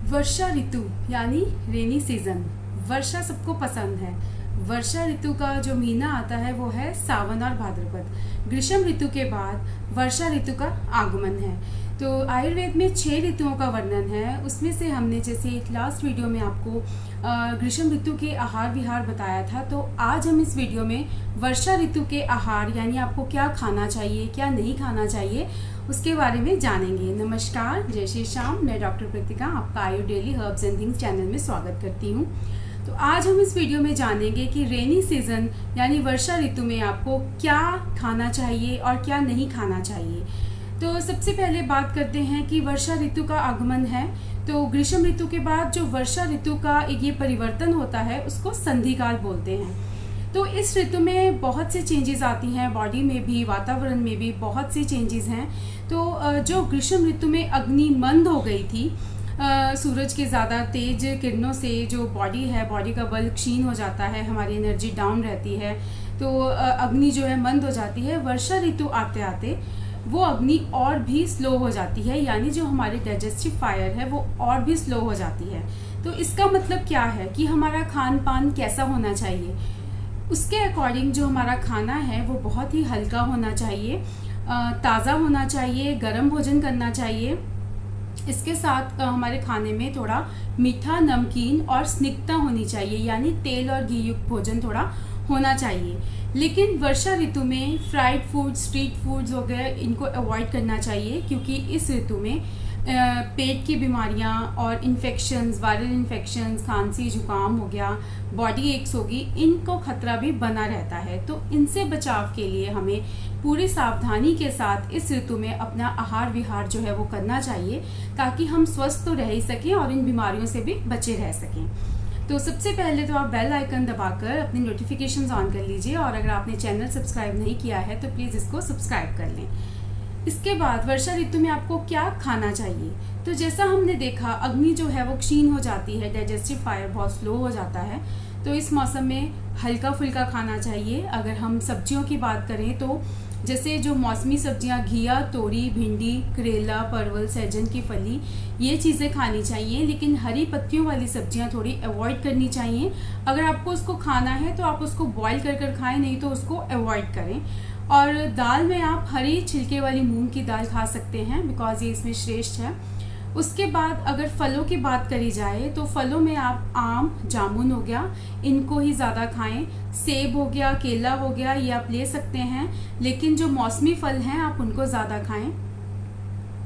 वर्षा ऋतु यानी rainy season. वर्षा सबको पसंद है। वर्षा ऋतु का जो महीना आता है वो है सावन और भाद्रपद। ग्रीष्म ऋतु के बाद वर्षा ऋतु का आगमन है। तो आयुर्वेद में 6 ऋतुओं का वर्णन है। उसमें से हमने जैसे लास्ट वीडियो में आपको ग्रीष्म ऋतु के आहार विहार बताया था, तो आज हम इस वीडियो में वर्षा ऋतु के आहार यानी आपको क्या खाना चाहिए, क्या नहीं खाना चाहिए, उसके बारे में जानेंगे। नमस्कार, जय श्री श्याम। मैं डॉक्टर कृतिका आपका आयु daily herbs and things channel में स्वागत करती हूँ। तो आज हम इस वीडियो में जानेंगे कि रेनी सीजन यानी वर्षा ऋतु में आपको क्या खाना चाहिए और क्या नहीं खाना चाहिए। तो सबसे पहले बात करते हैं कि वर्षा ऋतु का आगमन है। तो ग्रीष्म ऋतु के बाद जो वर्षा ऋतु का ये परिवर्तन होता है उसको संधिकाल बोलते हैं। तो इस ऋतु में बहुत से चेंजेस आती हैं, बॉडी में भी, वातावरण में भी बहुत सी चेंजेस हैं। तो जो ग्रीष्म ऋतु में अग्नि मंद हो गई थी, सूरज के ज़्यादा तेज किरणों से जो बॉडी है, बॉडी का बल क्षीण हो जाता है, हमारी एनर्जी डाउन रहती है, तो अग्नि जो है मंद हो जाती है। वर्षा ऋतु आते आते वो अग्नि और भी स्लो हो जाती है, यानी जो हमारे डाइजेस्टिव फायर है वो और भी स्लो हो जाती है। तो इसका मतलब क्या है कि हमारा खान पान कैसा होना चाहिए। उसके अकॉर्डिंग जो हमारा खाना है वो बहुत ही हल्का होना चाहिए, ताज़ा होना चाहिए, गर्म भोजन करना चाहिए। इसके साथ हमारे खाने में थोड़ा मीठा, नमकीन और स्निग्धता होनी चाहिए, यानी तेल और घी युक्त भोजन थोड़ा होना चाहिए। लेकिन वर्षा ऋतु में फ्राइड फूड, स्ट्रीट फूड्स वगैरह इनको अवॉइड करना चाहिए, क्योंकि इस ऋतु में पेट की बीमारियां और इन्फेक्शंस, वायरल इन्फेक्शंस, खांसी जुकाम हो गया, बॉडी एक्स होगी, इनको खतरा भी बना रहता है। तो इनसे बचाव के लिए हमें पूरी सावधानी के साथ इस ऋतु में अपना आहार विहार जो है वो करना चाहिए, ताकि हम स्वस्थ तो रह ही सकें और इन बीमारियों से भी बचे रह सकें। तो सबसे पहले तो आप बेल आइकन दबाकर अपनी नोटिफिकेशंस ऑन कर लीजिए, और अगर आपने चैनल सब्सक्राइब नहीं किया है तो प्लीज़ इसको सब्सक्राइब कर लें। इसके बाद वर्षा ऋतु में आपको क्या खाना चाहिए। तो जैसा हमने देखा, अग्नि जो है वो क्षीण हो जाती है, डाइजेस्टिव फायर बहुत स्लो हो जाता है। तो इस मौसम में हल्का फुल्का खाना चाहिए। अगर हम सब्जियों की बात करें तो जैसे जो मौसमी सब्जियां, घिया, तोरी, भिंडी, करेला, परवल, सहजन की फली, ये चीज़ें खानी चाहिए। लेकिन हरी पत्तियों वाली सब्जियां थोड़ी अवॉइड करनी चाहिए। अगर आपको उसको खाना है तो आप उसको बॉईल कर कर खाएं, नहीं तो उसको अवॉइड करें। और दाल में आप हरी छिलके वाली मूंग की दाल खा सकते हैं, बिकॉज ये इसमें श्रेष्ठ है। उसके बाद अगर फलों की बात करी जाए तो फलों में आप आम, जामुन हो गया, इनको ही ज़्यादा खाएं। सेब हो गया, केला हो गया, ये आप ले सकते हैं, लेकिन जो मौसमी फल हैं आप उनको ज़्यादा खाएं,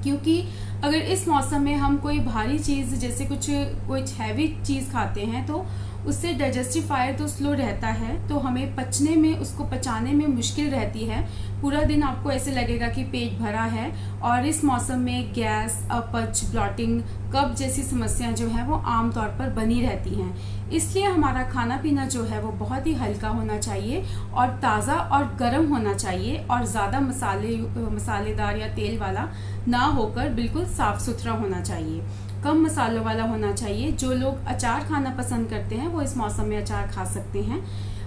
क्योंकि अगर इस मौसम में हम कोई भारी चीज़ जैसे कोई हैवी चीज़ खाते हैं तो उससे डाइजेस्टिव फायर तो स्लो रहता है, तो हमें पचने में, उसको पचाने में मुश्किल रहती है। पूरा दिन आपको ऐसे लगेगा कि पेट भरा है, और इस मौसम में गैस, अपच, ब्लॉटिंग, कब्ज जैसी समस्याएं जो है वो आमतौर पर बनी रहती हैं। इसलिए हमारा खाना पीना जो है वो बहुत ही हल्का होना चाहिए और ताज़ा और गर्म होना चाहिए, और ज़्यादा मसालेदार या तेल वाला ना होकर बिल्कुल साफ़ सुथरा होना चाहिए, कम मसालों वाला होना चाहिए। जो लोग अचार खाना पसंद करते हैं वो इस मौसम में अचार खा सकते हैं।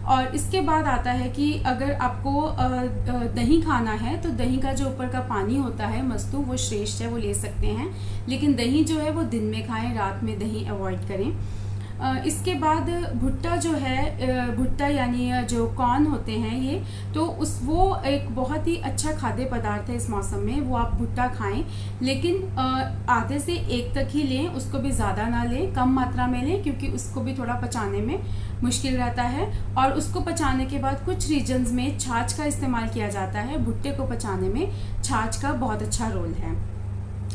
और इसके बाद आता है कि अगर आपको दही खाना है तो दही का जो ऊपर का पानी होता है, मस्तू, वो श्रेष्ठ है, वो ले सकते हैं। लेकिन दही जो है वो दिन में खाएं, रात में दही अवॉइड करें। इसके बाद भुट्टा जो है, भुट्टा यानी जो कॉर्न होते हैं ये, तो वो एक बहुत ही अच्छा खाद्य पदार्थ है इस मौसम में, वो आप भुट्टा खाएं। लेकिन आधे से 1 तक ही लें, उसको भी ज़्यादा ना लें, कम मात्रा में लें, क्योंकि उसको भी थोड़ा पचाने में मुश्किल रहता है। और उसको पचाने के बाद कुछ रीजन्स में छाछ का इस्तेमाल किया जाता है। भुट्टे को पचाने में छाछ का बहुत अच्छा रोल है।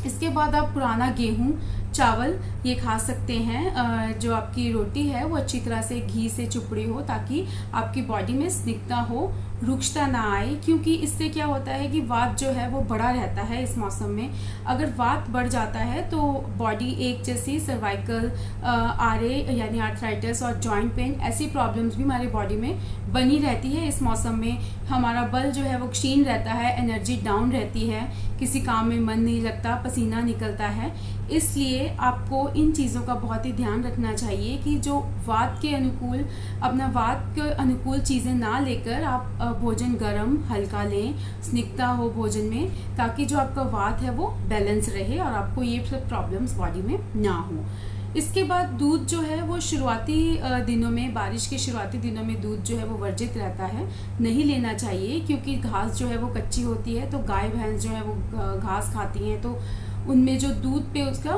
इसके बाद आप पुराना गेहूं, चावल ये खा सकते हैं। जो आपकी रोटी है वो अच्छी तरह से घी से चुपड़ी हो, ताकि आपकी बॉडी में स्निग्धता हो, रुक्षता ना आए, क्योंकि इससे क्या होता है कि वात जो है वो बढ़ा रहता है इस मौसम में। अगर वात बढ़ जाता है तो बॉडी एक जैसी सर्वाइकल, आरए यानी आर्थराइटिस और जॉइंट पेन, ऐसी प्रॉब्लम्स भी हमारी बॉडी में बनी रहती है। इस मौसम में हमारा बल जो है वो क्षीण रहता है, एनर्जी डाउन रहती है, किसी काम में मन नहीं लगता, पसीना निकलता है। इसलिए आपको इन चीज़ों का बहुत ही ध्यान रखना चाहिए कि जो वात के अनुकूल, अपना वात के अनुकूल चीज़ें ना लेकर आप भोजन गर्म हल्का लें, स्निग्धता हो भोजन में, ताकि जो आपका वात है वो बैलेंस रहे और आपको ये सब प्रॉब्लम्स बॉडी में ना हो। इसके बाद दूध जो है वो शुरुआती दिनों में, बारिश के शुरुआती दिनों में दूध जो है वो वर्जित रहता है, नहीं लेना चाहिए, क्योंकि घास जो है वो कच्ची होती है, तो गाय भैंस जो है वो घास खाती हैं, तो उनमें जो दूध पे उसका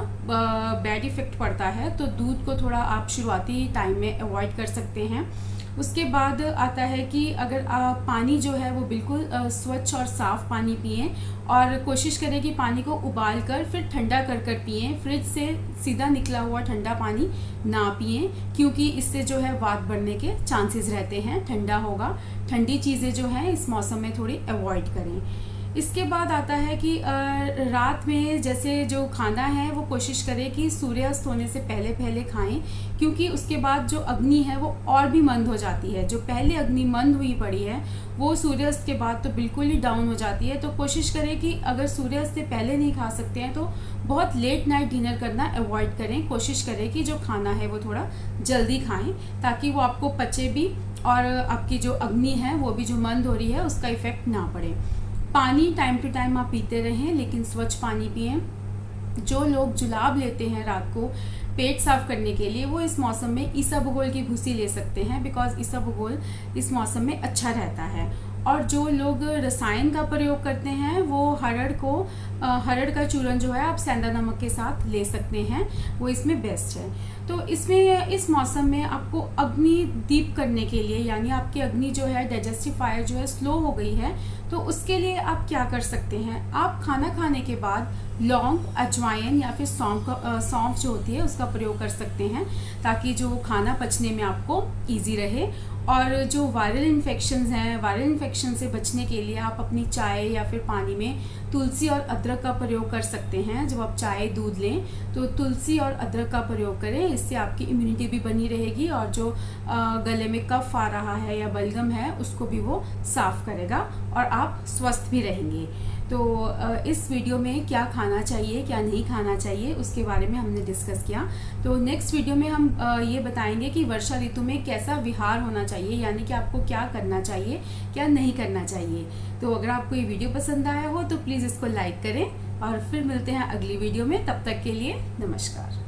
बैड इफेक्ट पड़ता है। तो दूध को थोड़ा आप शुरुआती टाइम में अवॉइड कर सकते हैं। उसके बाद आता है कि अगर पानी जो है वो बिल्कुल स्वच्छ और साफ़ पानी पिएं, और कोशिश करें कि पानी को उबाल कर फिर ठंडा कर पिएं। फ्रिज से सीधा निकला हुआ ठंडा पानी ना पिएं, क्योंकि इससे जो है वात बढ़ने के चांसेस रहते हैं, ठंडा होगा। ठंडी चीज़ें जो हैं इस मौसम में थोड़ी अवॉइड करें। इसके बाद आता है कि रात में जैसे जो खाना है वो कोशिश करें कि सूर्यास्त होने से पहले पहले खाएं, क्योंकि उसके बाद जो अग्नि है वो और भी मंद हो जाती है। जो पहले अग्नि मंद हुई पड़ी है वो सूर्यास्त के बाद तो बिल्कुल ही डाउन हो जाती है। तो कोशिश करें कि अगर सूर्यास्त से पहले नहीं खा सकते हैं तो बहुत लेट नाइट डिनर करना अवॉइड करें। कोशिश करें कि जो खाना है वो थोड़ा जल्दी खाएं, ताकि वो आपको पचे भी और आपकी जो अग्नि है वो भी जो मंद हो रही है उसका इफेक्ट ना पड़े। पानी टाइम टू टाइम आप पीते रहें, लेकिन स्वच्छ पानी पिएं। जो लोग जुलाब लेते हैं रात को पेट साफ करने के लिए, वो इस मौसम में इसबगोल की भूसी ले सकते हैं, बिकॉज इसबगोल इस मौसम में अच्छा रहता है। और जो लोग रसायन का प्रयोग करते हैं वो हरड़ का चूरन जो है आप सेंधा नमक के साथ ले सकते हैं, वो इसमें बेस्ट है। तो इसमें इस मौसम में आपको अग्नि दीप करने के लिए, यानी आपकी अग्नि जो है डाइजेस्टिव फायर जो है स्लो हो गई है, तो उसके लिए आप क्या कर सकते हैं, आप खाना खाने के बाद लौंग, अजवाइन या फिर सौंफ जो होती है उसका प्रयोग कर सकते हैं, ताकि जो खाना पचने में आपको ईजी रहे। और जो वायरल इन्फेक्शंस हैं, वायरल इन्फेक्शन से बचने के लिए आप अपनी चाय या फिर पानी में तुलसी और अदरक का प्रयोग कर सकते हैं। जब आप चाय दूध लें तो तुलसी और अदरक का प्रयोग करें, इससे आपकी इम्यूनिटी भी बनी रहेगी, और जो गले में कफ आ रहा है या बलगम है उसको भी वो साफ करेगा, और आप स्वस्थ भी रहेंगे। तो इस वीडियो में क्या खाना चाहिए क्या नहीं खाना चाहिए उसके बारे में हमने डिस्कस किया। तो नेक्स्ट वीडियो में हम ये बताएंगे कि वर्षा ऋतु में कैसा विहार होना चाहिए, यानी कि आपको क्या करना चाहिए क्या नहीं करना चाहिए। तो अगर आपको ये वीडियो पसंद आया हो तो प्लीज़ इसको लाइक करें, और फिर मिलते हैं अगली वीडियो में। तब तक के लिए नमस्कार।